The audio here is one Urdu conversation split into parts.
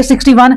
61,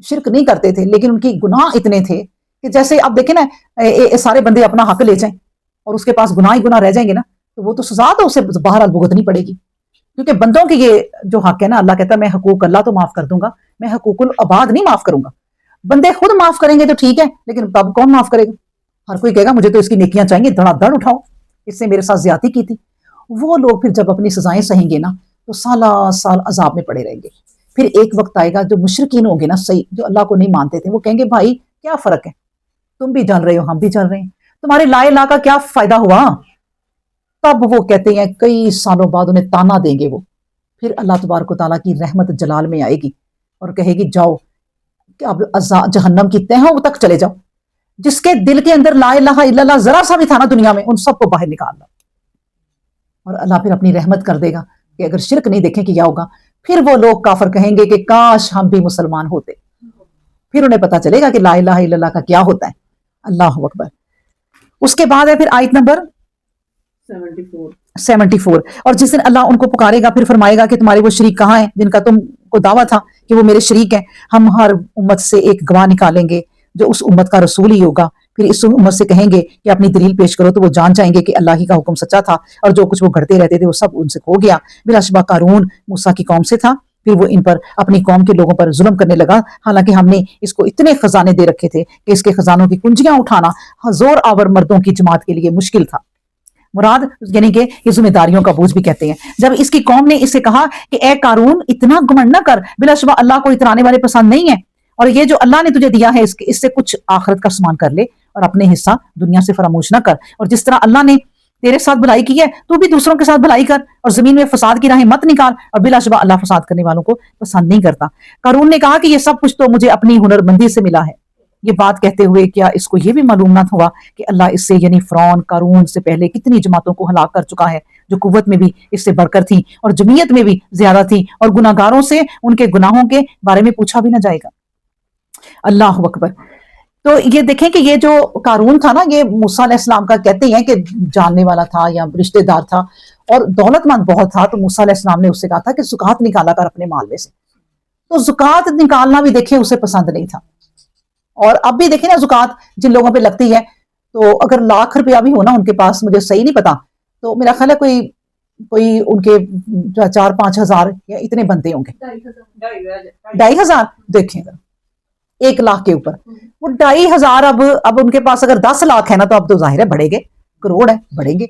شرک نہیں کرتے تھے لیکن ان کی گناہ اتنے تھے کہ جیسے آپ دیکھیں نا سارے بندے اپنا حق لے جائیں اور اس کے پاس گناہ ہی گناہ رہ جائیں گے نا تو وہ تو سزا تو اسے بہرحال بھگتنی پڑے گی، کیونکہ بندوں کے یہ جو حق ہے نا، اللہ کہتا ہے میں حقوق اللہ تو معاف کر دوں گا، میں حقوق العباد نہیں معاف کروں گا۔ بندے خود معاف کریں گے تو ٹھیک ہے، لیکن تب کون معاف کرے گا؟ ہر کوئی کہے گا مجھے تو اس کی نیکیاں چاہیے، دھڑا دھڑ اٹھاؤ، اس سے میرے ساتھ زیادتی کی تھی۔ وہ لوگ پھر جب اپنی سزائیں سہیں گے نا تو سالہ سال عذاب میں پڑے رہیں گے۔ پھر ایک وقت آئے گا جو مشرکین ہوں گے نا، صحیح جو اللہ کو نہیں مانتے تھے، وہ کہیں گے بھائی کیا فرق ہے، تم بھی جل رہے ہو ہم بھی جل رہے ہیں، تمہارے لائے لا کا کیا فائدہ ہوا؟ تب وہ کہتے ہیں کئی سالوں بعد انہیں تانا دیں گے وہ، پھر اللہ تبارک و تعالیٰ کی رحمت جلال میں آئے گی اور کہے گی جاؤ کہ اب جہنم کی تہوں تک چلے جاؤ، جس کے دل کے اندر لا الہ الا اللہ ذرا سا بھی تھا نا دنیا میں، ان سب کو باہر نکال دو، اور اللہ پھر اپنی رحمت کر دے گا کہ اگر شرک نہیں دیکھیں کہ کیا ہوگا، پھر وہ لوگ کافر کہیں گے کہ کاش ہم بھی مسلمان ہوتے، پھر انہیں پتا چلے گا کہ لا الہ الا اللہ کا کیا ہوتا ہے۔ اللہ اکبر۔ اس کے بعد ہے پھر آیت نمبر 74، اور جس دن اللہ ان کو پکارے گا پھر فرمائے گا کہ تمہارے وہ شریک کہاں ہیں جن کا تم کو دعویٰ تھا کہ وہ میرے شریک ہیں، ہم ہر امت سے ایک گواہ نکالیں گے جو اس امت کا رسول ہی ہوگا، پھر اس امت سے کہیں گے کہ اپنی دلیل پیش کرو تو وہ جان جائیں گے کہ اللہ ہی کا حکم سچا تھا اور جو کچھ وہ گھڑتے رہتے تھے وہ سب ان سے کھو گیا۔ بلا شبہ قارون موسیٰ کی قوم سے تھا، پھر وہ ان پر اپنی قوم کے لوگوں پر ظلم کرنے لگا، حالانکہ ہم نے اس کو اتنے خزانے دے رکھے تھے کہ اس کے خزانوں کی کنجیاں اٹھانا زور آور مردوں کی جماعت کے لیے مشکل تھا۔ مراد یعنی کہ یہ ذمہ داریوں کا بوجھ بھی کہتے ہیں۔ جب اس کی قوم نے اس سے کہا کہ اے قارون اتنا گھمنڈ نہ کر، بلا شبہ اللہ کو اترانے والے پسند نہیں ہے، اور یہ جو اللہ نے تجھے دیا ہے اس سے کچھ آخرت کا سامان کر لے اور اپنے حصہ دنیا سے فراموش نہ کر، اور جس طرح اللہ نے تیرے ساتھ بھلائی کی ہے تو بھی دوسروں کے ساتھ بھلائی کر، اور زمین میں فساد کی راہیں مت نکال، اور بلا شبہ اللہ فساد کرنے والوں کو پسند نہیں کرتا۔ قارون نے کہا کہ یہ سب کچھ تو مجھے اپنی ہنر مندی سے ملا ہے۔ یہ بات کہتے ہوئے کیا اس کو یہ بھی معلوم نہ ہوا کہ اللہ اس سے یعنی فرعون قارون سے پہلے کتنی جماعتوں کو ہلاک کر چکا ہے جو قوت میں بھی اس سے بڑھ کر تھیں اور جمعیت میں بھی زیادہ تھیں، اور گناہگاروں سے ان کے گناہوں کے بارے میں پوچھا بھی نہ جائے گا۔ اللہ اکبر۔ تو یہ دیکھیں کہ یہ جو قارون تھا نا، یہ موسیٰ علیہ السلام کا کہتے ہیں کہ جاننے والا تھا یا رشتہ دار تھا اور دولت مند بہت تھا، تو موسیٰ علیہ السلام نے اس سے کہا تھا کہ زکوٰۃ نکالا کر اپنے مال میں سے، تو زکوٰۃ نکالنا بھی دیکھیں اسے پسند نہیں تھا۔ اور اب بھی دیکھیں نا زکوٰۃ جن لوگوں پہ لگتی ہے، تو اگر لاکھ روپیہ بھی ہونا ان کے پاس، مجھے صحیح نہیں پتا، تو میرا خیال ہے کوئی ان کے 4-5 ہزار یا اتنے بنتے ہوں گے، 2,500 دیکھیں گا 1 لاکھ کے اوپر، وہ 2,500 اب ان کے پاس اگر 10 لاکھ ہے نا تو اب تو ظاہر ہے بڑھے گے، کروڑ ہے بڑھیں گے،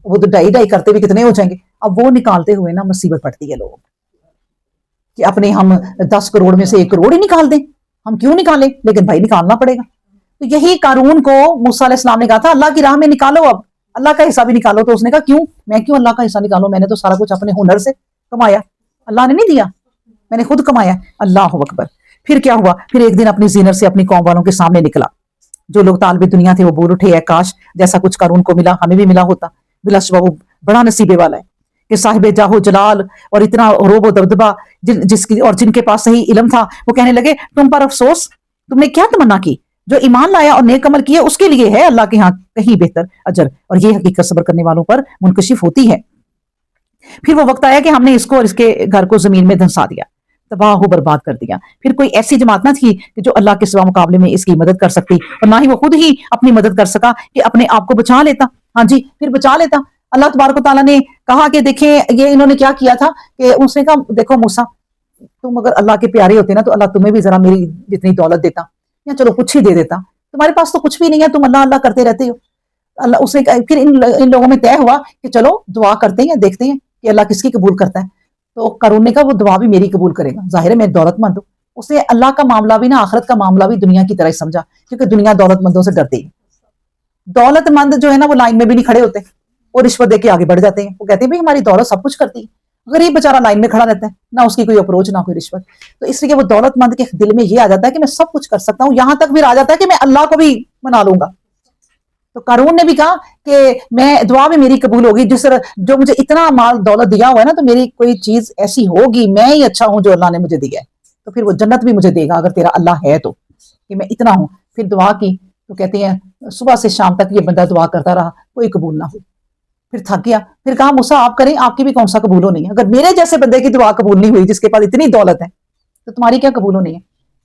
وہ تو 2.5 کرتے بھی کتنے ہو جائیں گے۔ اب وہ نکالتے ہوئے نا مصیبت پڑتی ہے لوگوں کہ اپنے ہم 10 کروڑ میں سے 1 کروڑ ہی نکال دیں، ہم کیوں نکالیں، لیکن بھائی نکالنا پڑے گا۔ تو یہی قارون کو موسیٰ علیہ السلام نے کہا تھا اللہ کی راہ میں نکالو، اب اللہ کا حصہ بھی نکالو، تو اس نے کہا کیوں، میں کیوں اللہ کا حصہ نکالوں، میں نے تو سارا کچھ اپنے ہنر سے کمایا، اللہ نے نہیں دیا، میں نے خود کمایا۔ اللہ اکبر۔ پھر کیا ہوا، پھر ایک دن اپنی زینت سے اپنی قوم والوں کے سامنے نکلا، جو لوگ طالب دنیا تھے وہ بول اٹھے اے کاش جیسا کچھ قارون کو ملا ہمیں بھی ملا ہوتا، بلا شبہ وہ بڑا نصیبے والا ہے کہ صاحب جاہ و جلال اور اتنا روب و دبدبا جن کے پاس صحیح علم تھا، وہ کہنے لگے تم پر افسوس، تم نے کیا تمنا کی، جو ایمان لایا اور نیک عمل کیے اس کے لیے ہے اللہ کے ہاں کہیں بہتر اجر، اور یہ حقیقت صبر کرنے والوں پر منکشف ہوتی ہے۔ پھر وہ وقت آیا کہ ہم نے اس کو اور اس کے گھر کو زمین میں دھنسا دیا، تباہ و برباد کر دیا، پھر کوئی ایسی جماعت نہ تھی کہ جو اللہ کے سوا مقابلے میں اس کی مدد کر سکتی، اور نہ ہی وہ خود ہی اپنی مدد کر سکا کہ اپنے آپ کو بچا لیتا، ہاں جی پھر بچا لیتا۔ اللہ تبارک و تعالیٰ نے کہا کہ دیکھیں یہ انہوں نے کیا کیا تھا کہ اس نے کہا دیکھو موسیٰ تم اگر اللہ کے پیارے ہوتے نا تو اللہ تمہیں بھی ذرا میری جتنی دولت دیتا، یا چلو کچھ ہی دے دیتا، تمہارے پاس تو کچھ بھی نہیں ہے، تم اللہ اللہ کرتے رہتے ہو۔ اللہ اس نے پھر ان لوگوں میں طے ہوا کہ چلو دعا کرتے ہیں، دیکھتے ہیں کہ اللہ کس کی قبول کرتا ہے، تو قارون نے کہا وہ دعا بھی میری قبول کرے گا، ظاہر ہے میں دولت مند ہوں، اس نے اللہ کا معاملہ بھی نا آخرت کا معاملہ بھی دنیا کی طرح ہی سمجھا، کیونکہ دنیا دولت مندوں سے ڈرتی ہے، دولت مند جو ہے نا وہ لائن میں بھی نہیں کھڑے ہوتے، وہ رشوت دے کے آگے بڑھ جاتے ہیں، وہ کہتے ہیں بھائی ہماری دولت سب کچھ کرتی ہے، غریب بیچارہ لائن میں کھڑا رہتا ہے، نہ اس کی کوئی اپروچ نہ کوئی رشوت، تو اس لیے وہ دولت مند کے دل میں یہ آ جاتا ہے کہ میں سب کچھ کر سکتا ہوں، یہاں تک پھر آ جاتا ہے کہ میں اللہ کو بھی منا لوں گا۔ تو قارون نے بھی کہا کہ میں دعا بھی میری قبول ہوگی، جس طرح جو مجھے اتنا مال دولت دیا ہوا ہے نا، تو میری کوئی چیز ایسی ہوگی، میں ہی اچھا ہوں جو اللہ نے مجھے دیا ہے، تو پھر وہ جنت بھی مجھے دے گا اگر تیرا اللہ ہے تو، کہ میں اتنا ہوں۔ پھر دعا کی تو کہتے ہیں صبح سے شام تک یہ بندہ دعا کرتا رہا، کوئی قبول نہ ہوئی، پھر تھک گیا، پھر کہا موسیٰ آپ کریں، آپ کی بھی کون سا قبول ہونی ہے، اگر میرے جیسے بندے کی دعا قبول نہیں ہوئی جس کے پاس اتنی دولت ہے تو تمہاری کیا قبول ہونی ہے۔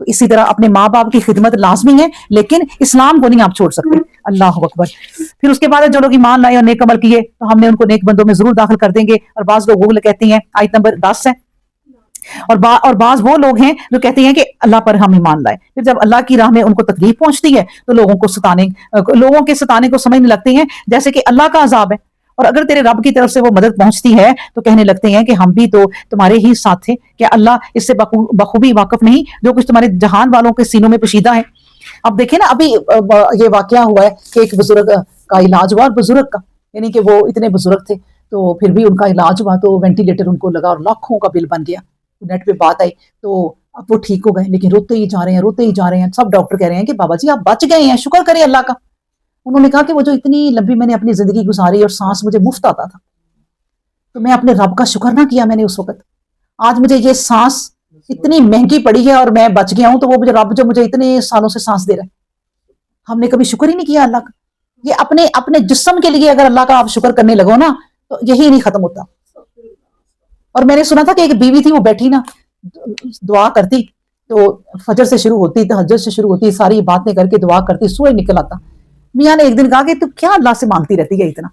تو اسی طرح اپنے ماں باپ کی خدمت لازمی ہے، لیکن اسلام کو نہیں آپ چھوڑ سکتے۔ اللہ اکبر۔ پھر اس کے بعد جو لوگ ایمان لائے اور نیک عمل کیے تو ہم نے ان کو نیک بندوں میں ضرور داخل کر دیں گے، اور بعض لوگ وہ کہتے ہیں، آیت نمبر 10 ہے، اور بعض وہ لوگ ہیں جو کہتے ہیں کہ اللہ پر ہم ایمان لائے، پھر جب اللہ کی راہ میں ان کو تکلیف پہنچتی ہے تو لوگوں کے ستانے کو سمجھنے لگتے ہیں جیسے کہ اللہ کا عذاب ہے، اور اگر تیرے رب کی طرف سے وہ مدد پہنچتی ہے تو کہنے لگتے ہیں کہ ہم بھی تو تمہارے ہی ساتھ تھے، کیا اللہ اس سے بخوبی واقف نہیں جو کچھ تمہارے جہان والوں کے سینوں میں پوشیدہ ہے۔ اب دیکھیں نا، ابھی یہ واقعہ ہوا ہے کہ ایک بزرگ کا علاج ہوا، اور بزرگ کا یعنی کہ وہ اتنے بزرگ تھے تو پھر بھی ان کا علاج ہوا تو وینٹیلیٹر ان کو لگا اور لاکھوں کا بل بن گیا، نیٹ پہ بات آئی تو اب وہ ٹھیک ہو گئے، لیکن روتے ہی جا رہے ہیں، سب ڈاکٹر کہہ رہے ہیں کہ بابا جی آپ بچ گئے ہیں، شکر کریں اللہ کا۔ انہوں نے کہا کہ وہ جو اتنی لمبی میں نے اپنی زندگی گزاری اور سانس مجھے مفت آتا تھا تو میں اپنے رب کا شکر نہ کیا میں نے اس وقت، آج مجھے یہ سانس اتنی مہنگی پڑی ہے اور میں بچ گیا ہوں، تو وہ مجھے رب جو مجھے اتنے سالوں سے سانس دے رہا ہے، ہم نے کبھی شکر ہی نہیں کیا اللہ کا۔ یہ اپنے جسم کے لیے اگر اللہ کا آپ شکر کرنے لگو نا تو یہی نہیں ختم ہوتا۔ اور میں نے سنا تھا کہ ایک بیوی تھی، وہ بیٹھی نا دعا کرتی تو فجر سے شروع ہوتی، تہجد سے شروع ہوتی، ساری باتیں کر کے دعا کرتی، سورج نکل آتا۔ میاں نے ایک دن کہا کہ تو کیا اللہ سے مانگتی رہتی ہے اتنا؟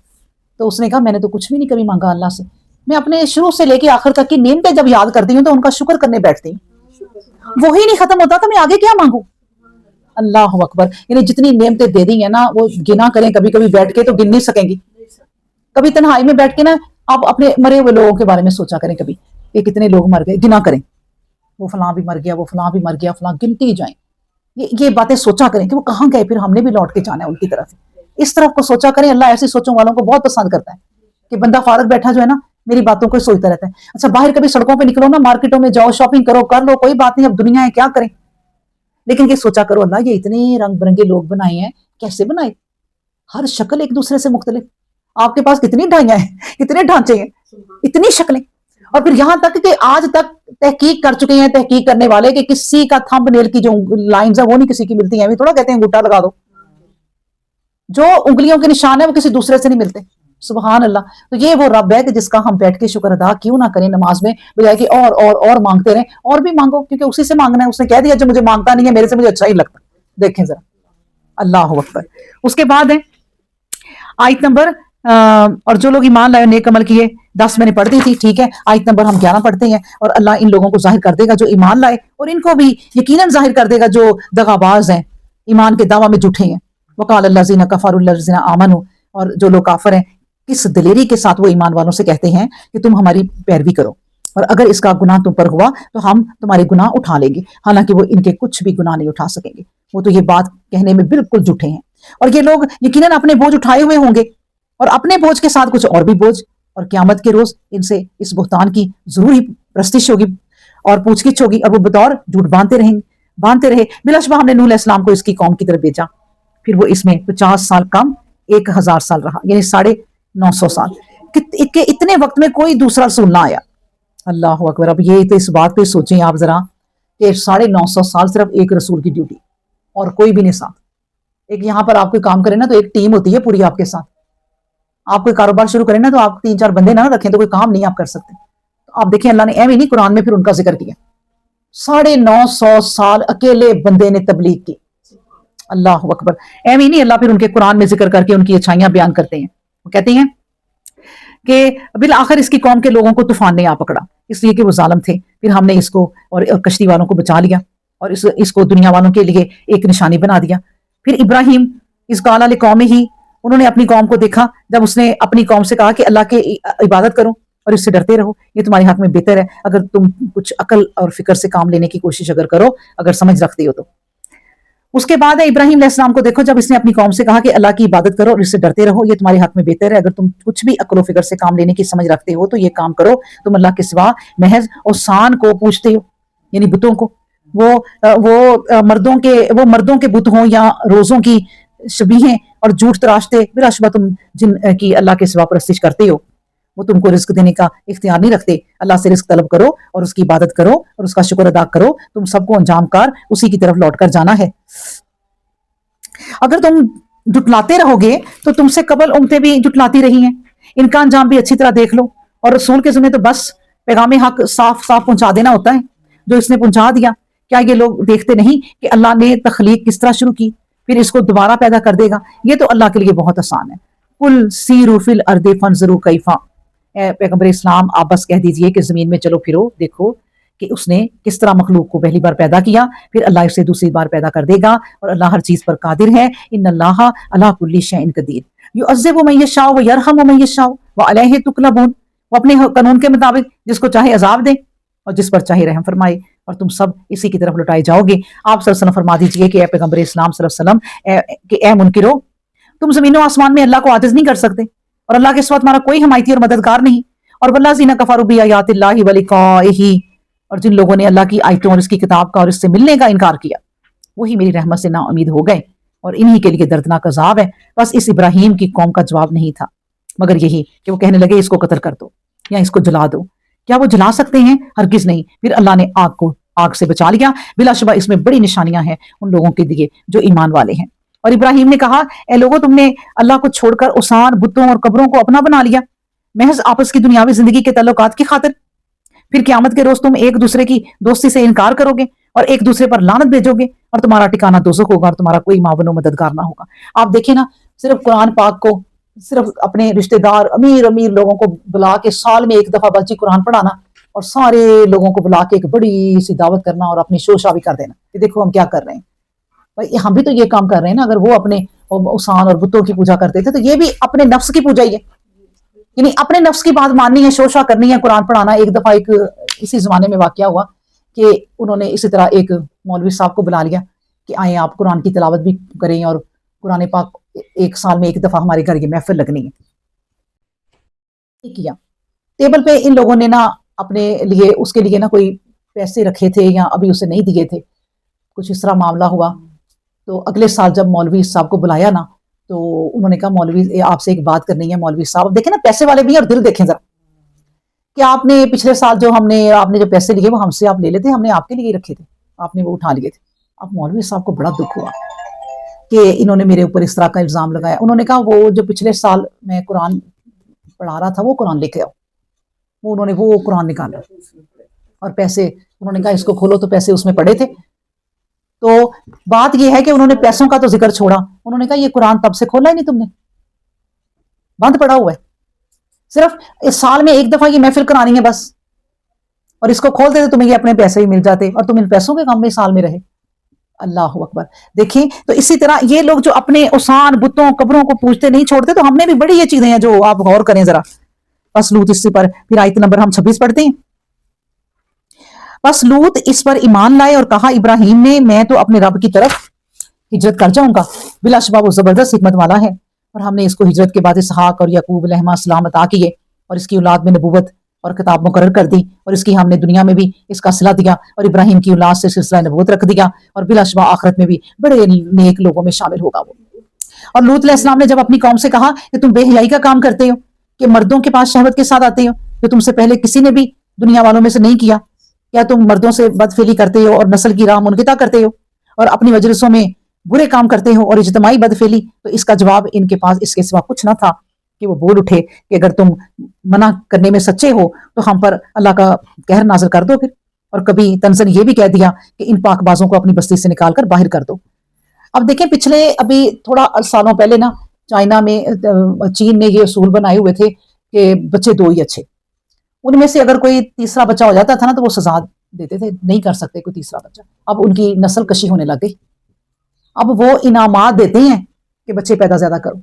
تو اس نے کہا میں نے تو کچھ بھی نہیں کبھی مانگا اللہ سے، میں اپنے شروع سے لے کے آخر تک کی نعمتیں جب یاد کرتی ہوں تو ان کا شکر کرنے بیٹھتی ہوں، وہی نہیں ختم ہوتا تو میں آگے کیا مانگوں؟ اللہ اکبر۔ یعنی جتنی نعمتیں دے دی ہیں نا وہ گنا کریں کبھی کبھی بیٹھ کے تو گن نہیں سکیں گی۔ کبھی تنہائی میں بیٹھ کے نا آپ اپنے مرے ہوئے لوگوں کے بارے میں سوچا کریں کبھی کہ کتنے لوگ مر گئے، گنا کریں، وہ فلاں بھی مر گیا، وہ فلاں بھی مر گیا، فلاں گنتی ہی جائیں، یہ باتیں سوچا کریں کہ وہ کہاں گئے، پھر ہم نے بھی لوٹ کے جانا ہے ان کی طرف، اس طرف کو سوچا کریں۔ اللہ ایسی سوچوں والوں کو بہت پسند کرتا ہے کہ بندہ فارغ بیٹھا جو ہے نا میری باتوں کو سوچتا رہتا ہے۔ اچھا باہر کبھی سڑکوں پہ نکلو نا، مارکیٹوں میں جاؤ، شاپنگ کرو، کر لو، کوئی بات نہیں، اب دنیا ہے کیا کریں، لیکن یہ سوچا کرو اللہ یہ اتنے رنگ برنگے لوگ بنائے ہیں، کیسے بنائے، ہر شکل ایک دوسرے سے مختلف، آپ کے پاس کتنی ڈھائیاں ہیں، کتنے ڈھانچے ہیں، اتنی شکلیں، اور پھر یہاں تک کہ آج تک تحقیق کر چکے ہیں تحقیق کرنے والے کہ کسی کا تھمب نیل کی جو لائنز ہیں وہ نہیں کسی کی ملتی ہیں، تھوڑا کہتے ہیں انگوٹھا لگا دو، جو انگلیوں کے نشان ہیں وہ کسی دوسرے سے نہیں ملتے، سبحان اللہ۔ تو یہ وہ رب ہے کہ جس کا ہم بیٹھ کے شکر ادا کیوں نہ کریں نماز میں، بجائے کہ اور مانگتے رہیں، اور بھی مانگو کیونکہ اسی سے مانگنا ہے، اس نے کہہ دیا جو مجھے مانگتا نہیں ہے میرے سے مجھے اچھا ہی لگتا۔ دیکھیں ذرا، اللہ اکبر۔ اس کے بعد ہے آیت نمبر اور جو لوگ ایمان لائے نیک عمل کیے، 10 میں نے پڑھ دی تھی، ٹھیک ہے، آیت نمبر ہم 11 پڑھتے ہیں، اور اللہ ان لوگوں کو ظاہر کر دے گا جو ایمان لائے، اور ان کو بھی یقیناً ظاہر کر دے گا جو دغاباز ہیں، ایمان کے دعویٰ میں جھوٹے ہیں۔ وقال الذین کفروا للذین آمنوا، اور جو لوگ کافر ہیں کس دلیری کے ساتھ وہ ایمان والوں سے کہتے ہیں کہ تم ہماری پیروی کرو، اور اگر اس کا گناہ تم پر ہوا تو ہم تمہارے گناہ اٹھا لیں گے، حالانکہ وہ ان کے کچھ بھی گناہ نہیں اٹھا سکیں گے، وہ تو یہ بات کہنے میں بالکل جھوٹے ہیں، اور یہ لوگ یقیناً اپنے بوجھ اٹھائے ہوئے ہوں گے، اور اپنے بوجھ کے ساتھ کچھ اور بھی بوجھ، اور قیامت کے روز ان سے اس بہتان کی ضرور ہی پرستش ہوگی اور پوچھ گچھ ہوگی، اور وہ بطور جھوٹ باندھتے رہے۔ بلا شبہ ہم نے نوح علیہ السلام کو اس کی قوم کی طرف بھیجا، پھر وہ اس میں 50 سال کم 1000 سال رہا، یعنی 950 سال، کہ اتنے وقت میں کوئی دوسرا رسول نہ آیا۔ اللہ اکبر۔ اب یہ تو اس بات پہ سوچیں آپ ذرا کہ 950 سال صرف ایک رسول کی ڈیوٹی اور کوئی بھی نہیں ساتھ۔ ایک یہاں پر آپ کوئی کام کریں نا تو ایک ٹیم ہوتی ہے پوری آپ کے ساتھ، آپ کوئی کاروبار شروع کریں نا تو آپ 3-4 بندے نہ رکھیں تو کوئی کام نہیں آپ کر سکتے۔ تو آپ دیکھیں اللہ نے ایویں نہیں قرآن میں پھر ان کا ذکر کیا، 950 سال اکیلے بندے نے تبلیغ کی، اللہ اکبر۔ ایویں نہیں اللہ پھر ان کے قرآن میں ذکر کر کے ان کی اچھائیاں بیان کرتے ہیں، وہ کہتے ہیں کہ بالآخر اس کی قوم کے لوگوں کو طوفان نے آ پکڑا، اس لیے کہ وہ ظالم تھے، پھر ہم نے اس کو اور کشتی والوں کو بچا لیا، اور اس کو دنیا والوں کے لیے ایک نشانی بنا دیا۔ پھر ابراہیم اس قال لقومہ ہی، انہوں نے اپنی قوم کو دیکھا جب اس نے اپنی قوم سے کہا کہ اللہ کے عبادت کرو اور اس سے ڈرتے رہو، یہ تمہارے حق میں بہتر ہے اگر تم کچھ عقل اور فکر سے کام لینے کی کوشش اگر کرو، اگر سمجھ رکھتے ہو تو۔ اس کے بعد ابراہیم علیہ السلام کو دیکھو جب اس نے اپنی قوم سے کہا کہ اللہ کی عبادت کرو اور اس سے ڈرتے رہو، یہ تمہارے حق میں بہتر ہے اگر تم کچھ بھی عقل و فکر سے کام لینے کی سمجھ رکھتے ہو تو یہ کام کرو، تم اللہ کے سوا محض اوثان کو پوجتے ہو، یعنی بتوں کو، وہ مردوں کے بت ہوں یا روزوں کی شبیہیں، اور جھوٹ تراشتے، بلا شبہ تم جن کی اللہ کے سوا پرستش کرتے ہو وہ تم کو رزق دینے کا اختیار نہیں رکھتے، اللہ سے رزق طلب کرو اور اس کی عبادت کرو اور اس کا شکر ادا کرو، تم سب کو انجام کار اسی کی طرف لوٹ کر جانا ہے۔ اگر تم جھٹلاتے رہو گے تو تم سے قبل امتیں بھی جھٹلاتی رہی ہیں، ان کا انجام بھی اچھی طرح دیکھ لو، اور رسول کے ذمہ تو بس پیغام حق صاف صاف پہنچا دینا ہوتا ہے، جو اس نے پہنچا دیا کیا یہ لوگ دیکھتے نہیں کہ اللہ نے تخلیق کس طرح شروع کی، پھر اس کو دوبارہ پیدا کر دے گا؟ یہ تو اللہ کے لیے بہت آسان ہے۔ کل سیروا فی الارض فانظروا کیفا، اے پیغمبر اسلام آپ بس کہہ دیجئے کہ زمین میں چلو پھرو، دیکھو کہ اس نے کس طرح مخلوق کو پہلی بار پیدا کیا، پھر اللہ اسے دوسری بار پیدا کر دے گا، اور اللہ ہر چیز پر قادر ہے۔ ان اللہ علی کل شیء قدیر یعذب من یشاء ویرحم من یشاء وعلیہ تقلبون، وہ اپنے قانون کے مطابق جس کو چاہے عذاب دے اور جس پر چاہے رحم فرمائے، اور تم سب اسی کی طرف لٹائے جاؤ گے۔ آپ صلی اللہ علیہ وسلم فرما دیجئے کہ اے پیغمبر اسلام صلی اللہ علیہ وسلم کہ اے منکرو، تم زمین و آسمان میں اللہ کو عاجز نہیں کر سکتے، اور اللہ کے سوا تمہارا کوئی حمایتی اور مددگار نہیں۔ اور والذین کفروا بآیات اللہ ولقائہ، اور جن لوگوں نے اللہ کی آیتوں اور اس کی کتاب کا اور اس سے ملنے کا انکار کیا، وہی میری رحمت سے نا امید ہو گئے، اور انہی کے لیے دردناک عذاب ہے۔ بس اس ابراہیم کی قوم کا جواب نہیں تھا مگر یہی کہ وہ کہنے لگے اس کو قتل کر دو یا اس کو جلا دو۔ کیا وہ جلا سکتے ہیں؟ ہرگز نہیں۔ پھر اللہ نے آگ سے بچا لیا۔ بلا شبہ اس میں بڑی نشانیاں ہیں ان لوگوں کے لیے جو ایمان والے ہیں۔ اور ابراہیم نے کہا اے لوگوں، تم نے اللہ کو چھوڑ کر اوثان، بتوں اور قبروں کو اپنا بنا لیا محض آپس کی دنیاوی زندگی کے تعلقات کی خاطر۔ پھر قیامت کے روز تم ایک دوسرے کی دوستی سے انکار کرو گے اور ایک دوسرے پر لعنت بھیجو گے، اور تمہارا ٹھکانہ دوزخ ہوگا، اور تمہارا کوئی معاون و مددگار نہ ہوگا۔ آپ دیکھیں نا، صرف قرآن پاک کو صرف اپنے رشتہ دار امیر لوگوں کو بلا کے سال میں ایک دفعہ بچی قرآن پڑھانا، اور سارے لوگوں کو بلا کے ایک بڑی سی دعوت کرنا اور اپنی شوشا بھی کر دینا کہ دیکھو ہم کیا کر رہے ہیں۔ بھائی ہم بھی تو یہ کام کر رہے ہیں نا۔ اگر وہ اپنے اوثان اور بتوں کی پوجا کرتے تھے تو یہ بھی اپنے نفس کی پوجا ہی ہے، یعنی اپنے نفس کی بات ماننی ہے، شوشا کرنی ہے، قرآن پڑھانا۔ ایک دفعہ ایک اسی زمانے میں واقعہ ہوا کہ انہوں نے اسی طرح ایک مولوی صاحب کو بلا لیا کہ آئیں آپ قرآن کی تلاوت بھی کریں، اور قرآن پاک ایک سال میں ایک دفعہ ہمارے گھر یہ محفل لگنی ہے کیا۔ ٹیبل پہ ان لوگوں نے نا اپنے لیے اس کے لیے نا کوئی پیسے رکھے تھے یا ابھی اسے نہیں دیے تھے، کچھ اس طرح معاملہ ہوا۔ تو اگلے سال جب مولوی صاحب کو بلایا نا تو انہوں نے کہا مولوی آپ سے ایک بات کرنی ہے۔ مولوی صاحب دیکھیں نا، پیسے والے بھی ہیں اور دل دیکھیں ذرا، کہ آپ نے پچھلے سال جو آپ نے جو پیسے لیے وہ ہم سے آپ لے لیتے، ہم نے آپ کے لیے رکھے تھے، آپ نے وہ اٹھا لیے تھے۔ اب مولوی صاحب کو بڑا دکھ ہوا کہ انہوں نے میرے اوپر اس طرح کا الزام لگایا۔ انہوں نے کہا وہ جو پچھلے سال میں قرآن پڑھا رہا تھا وہ قرآن لے کے آؤ۔ انہوں نے وہ قرآن نکالا اور پیسے، انہوں نے کہا اس کو کھولو، تو پیسے اس میں پڑے تھے۔ تو بات یہ ہے کہ انہوں نے پیسوں کا تو ذکر چھوڑا، انہوں نے کہا یہ قرآن تب سے کھولا ہی نہیں تم نے، بند پڑا ہوا ہے، صرف اس سال میں ایک دفعہ یہ محفل کرانی ہے بس، اور اس کو کھولتے تو تمہیں یہ اپنے پیسے ہی مل جاتے اور تم ان پیسوں کے کام میں سال میں رہے۔ اللہ اکبر۔ دیکھیں تو اسی طرح یہ لوگ جو اپنے اوثان، بتوں، قبروں کو پوجتے نہیں چھوڑتے، تو ہم نے بھی بڑی یہ چیزیں ہیں جو آپ غور کریں ذرا۔ بس لوط اس پر، پھر آیت نمبر ہم 26 پڑھتے ہیں۔ بس لوط اس پر ایمان لائے اور کہا ابراہیم نے میں تو اپنے رب کی طرف ہجرت کر جاؤں گا، بلا شبہ وہ زبردست حکمت والا ہے، اور ہم نے اس کو ہجرت کے بعد اسحاق اور یعقوب علیہما السلام عطا کیے، اور اس کی اولاد میں نبوت اور کتاب مقرر کر دی، اور اس کی ہم نے دنیا میں بھی اس کا صلہ دیا، اور ابراہیم کی اولاد سے سلسلہ نبوت رکھ دیا، اور بلا شبہ آخرت میں بھی بڑے نیک لوگوں میں شامل ہوگا وہ۔ اور لوط علیہ السلام نے جب اپنی قوم سے کہا کہ تم بے حیائی کا کام کرتے ہو، کہ مردوں کے پاس شہوت کے ساتھ آتے ہو، جو تم سے پہلے کسی نے بھی دنیا والوں میں سے نہیں کیا، کیا تم مردوں سے بدفعلی کرتے ہو اور نسل کی راہ منقطع کرتے ہو اور اپنی مجلسوں میں برے کام کرتے ہو اور اجتماعی بدفعلی؟ تو اس کا جواب ان کے پاس اس کے سوا کچھ نہ تھا کہ وہ بول اٹھے کہ اگر تم منع کرنے میں سچے ہو تو ہم پر اللہ کا قہر نازل کر دو پھر، اور کبھی تنزل یہ بھی کہہ دیا کہ ان پاک بازوں کو اپنی بستی سے نکال کر باہر کر دو۔ اب دیکھیں پچھلے ابھی تھوڑا سالوں پہلے نا چائنا میں، چین میں یہ اصول بنائے ہوئے تھے کہ بچے دو ہی اچھے، ان میں سے اگر کوئی تیسرا بچہ ہو جاتا تھا نا تو وہ سزا دیتے تھے، نہیں کر سکتے کوئی تیسرا بچہ۔ اب ان کی نسل کشی ہونے لگ گئی، اب وہ انعامات دیتے ہیں کہ بچے پیدا زیادہ کرو۔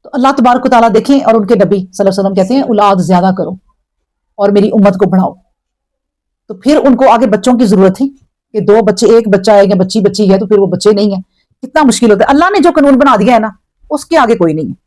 تو اللہ تبارک و تعالیٰ دیکھیں، اور ان کے نبی صلی اللہ علیہ وسلم کہتے ہیں اولاد زیادہ کرو اور میری امت کو بڑھاؤ۔ تو پھر ان کو آگے بچوں کی ضرورت تھی کہ دو بچے، ایک بچہ ہے یا بچی ہے، تو پھر وہ بچے نہیں ہیں، کتنا مشکل ہوتا ہے۔ اللہ نے جو قانون بنا دیا ہے نا اس کے آگے کوئی نہیں ہے۔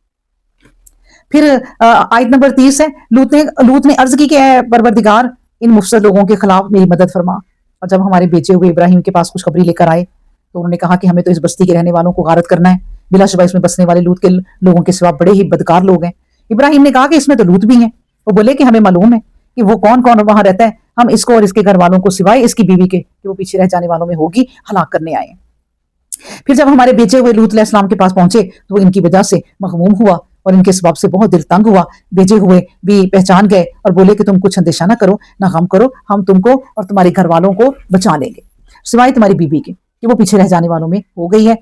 پھر آیت نمبر 30 ہے، لوط نے عرض کی کہ اے پروردگار ان مفسد لوگوں کے خلاف میری مدد فرما۔ اور جب ہمارے بیچے ہوئے ابراہیم کے پاس خوشخبری لے کر آئے تو انہوں نے کہا کہ ہمیں تو اس بستی کے رہنے والوں کو غارت کرنا ہے، بلا شبہ اس میں بسنے والے لوط کے لوگوں کے سوا بڑے ہی بدکار لوگ ہیں۔ ابراہیم نے کہا کہ اس میں تو لوط بھی ہیں۔ وہ بولے کہ ہمیں معلوم ہے کہ وہ کون کون وہاں رہتا ہے، ہم اس کو اور اس کے گھر والوں کو سوائے اس کی بیوی کے کہ وہ پیچھے رہ جانے والوں میں ہوگی ہلاک کرنے آئے ہیں۔ پھر جب ہمارے بیچے ہوئے لوط علیہ السلام کے پاس پہنچے تو وہ ان کی وجہ سے مغموم ہوا اور ان کے سبب سے بہت دل تنگ ہوا. بھیجے ہوئے بھی پہچان گئے اور بولے کہ تم کچھ اندیشہ نہ کرو نہ غم کرو, ہم تم کو اور تمہارے گھر والوں کو بچا لیں گے سوائے تمہاری بیوی کے کہ وہ پیچھے رہ جانے والوں میں ہو گئی ہے.